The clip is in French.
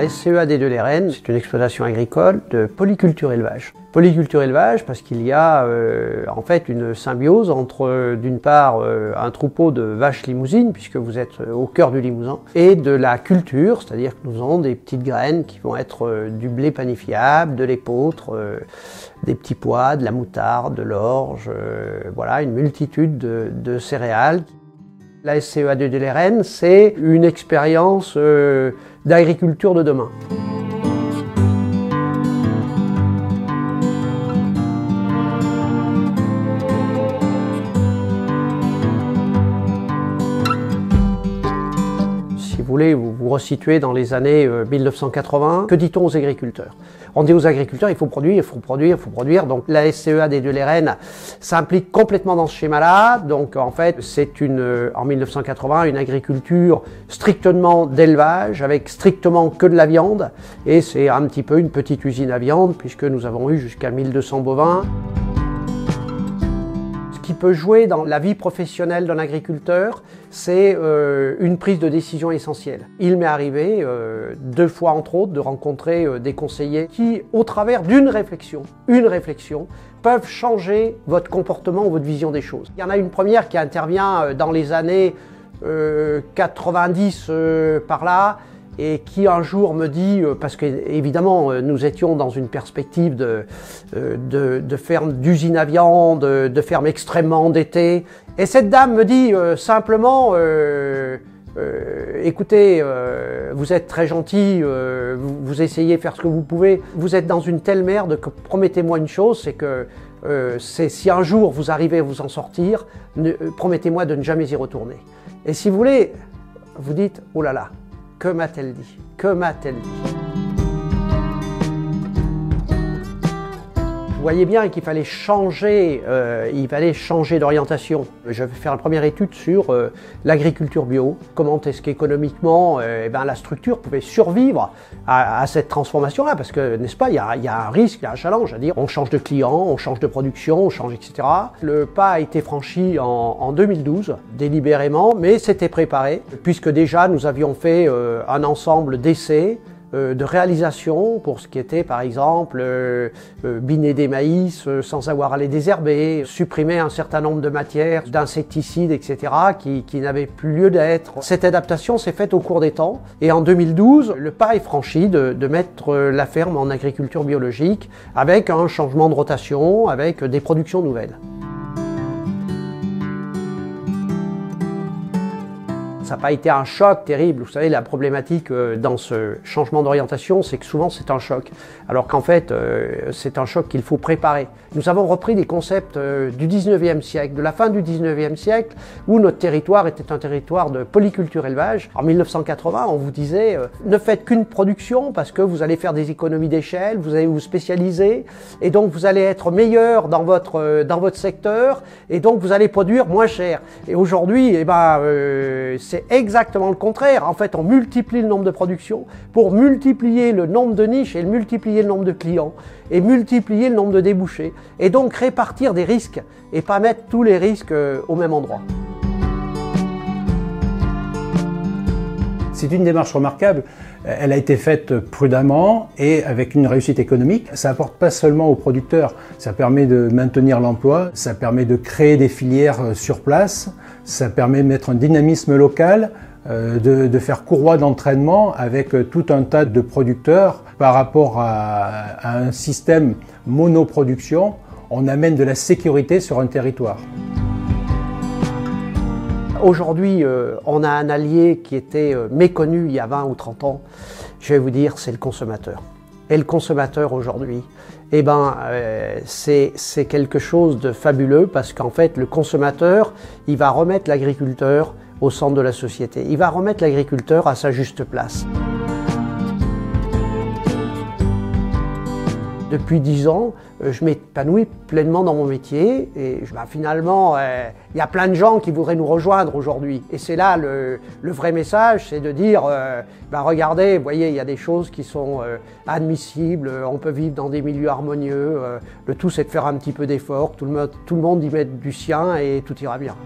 La SCEA des Deux-les-Reines, c'est une exploitation agricole de polyculture élevage. Polyculture élevage parce qu'il y a en fait une symbiose entre d'une part un troupeau de vaches limousines, puisque vous êtes au cœur du Limousin, et de la culture, c'est-à-dire que nous avons des petites graines qui vont être du blé panifiable, de l'épeautre, des petits pois, de la moutarde, de l'orge, voilà, une multitude de céréales. La SCEA des Deux-les-Reines, c'est une expérience d'agriculture de demain. Si vous voulez, vous vous resituez dans les années 1980, que dit-on aux agriculteurs? On dit aux agriculteurs, il faut produire, il faut produire, il faut produire. Donc la SCEA des Deux-les-Reines s'implique complètement dans ce schéma-là. Donc en fait, c'est en 1980, une agriculture strictement d'élevage, avec strictement que de la viande. Et c'est un petit peu une petite usine à viande, puisque nous avons eu jusqu'à 1200 bovins. Ce qui peut jouer dans la vie professionnelle d'un agriculteur, c'est une prise de décision essentielle. Il m'est arrivé, 2 fois entre autres, de rencontrer des conseillers qui, au travers d'une réflexion, peuvent changer votre comportement ou votre vision des choses. Il y en a une première qui intervient dans les années 90 par là, et qui un jour me dit, parce que évidemment nous étions dans une perspective de ferme, d'usine à viande, de ferme extrêmement endettée, et cette dame me dit simplement, écoutez, vous êtes très gentil, vous essayez de faire ce que vous pouvez, vous êtes dans une telle merde que promettez-moi une chose, c'est que si un jour vous arrivez à vous en sortir, promettez-moi de ne jamais y retourner. Et si vous voulez, vous dites, oh là là, que m'a-t-elle dit? Que m'a-t-elle dit? Vous voyez bien qu'il fallait changer, d'orientation. Je vais faire une première étude sur l'agriculture bio. Comment est-ce qu'économiquement la structure pouvait survivre à cette transformation-là? Parce que, n'est-ce pas, il y a un risque, il y a un challenge à dire on change de client, on change de production, on change, etc. Le pas a été franchi en 2012, délibérément, mais c'était préparé, puisque déjà nous avions fait un ensemble d'essais, de réalisation pour ce qui était par exemple biner des maïs sans avoir à les désherber, supprimer un certain nombre de matières, d'insecticides, etc. qui n'avaient plus lieu d'être. Cette adaptation s'est faite au cours des temps et en 2012, le pas est franchi de mettre la ferme en agriculture biologique avec un changement de rotation, avec des productions nouvelles. Ça n'a pas été un choc terrible. Vous savez, la problématique dans ce changement d'orientation, c'est que souvent c'est un choc. Alors qu'en fait, c'est un choc qu'il faut préparer. Nous avons repris des concepts du 19e siècle, de la fin du 19e siècle, où notre territoire était un territoire de polyculture élevage. En 1980, on vous disait, ne faites qu'une production parce que vous allez faire des économies d'échelle, vous allez vous spécialiser, et donc vous allez être meilleur dans votre secteur, et donc vous allez produire moins cher. Et aujourd'hui, c'est exactement le contraire. En fait, on multiplie le nombre de productions pour multiplier le nombre de niches et multiplier le nombre de clients et multiplier le nombre de débouchés. Et donc répartir des risques et pas mettre tous les risques au même endroit. C'est une démarche remarquable. Elle a été faite prudemment et avec une réussite économique. Ça apporte pas seulement aux producteurs, ça permet de maintenir l'emploi, ça permet de créer des filières sur place, ça permet de mettre un dynamisme local, de faire courroie d'entraînement avec tout un tas de producteurs. Par rapport à un système monoproduction, on amène de la sécurité sur un territoire. Aujourd'hui, on a un allié qui était méconnu il y a 20 ou 30 ans. Je vais vous dire, c'est le consommateur. Et le consommateur aujourd'hui, c'est quelque chose de fabuleux parce qu'en fait, le consommateur, il va remettre l'agriculteur au centre de la société. Il va remettre l'agriculteur à sa juste place. Depuis 10 ans, je m'épanouis pleinement dans mon métier et finalement, il y a plein de gens qui voudraient nous rejoindre aujourd'hui. Et c'est là le vrai message, c'est de dire, regardez, vous voyez, il y a des choses qui sont admissibles, on peut vivre dans des milieux harmonieux, le tout c'est de faire un petit peu d'effort, tout le monde y met du sien et tout ira bien.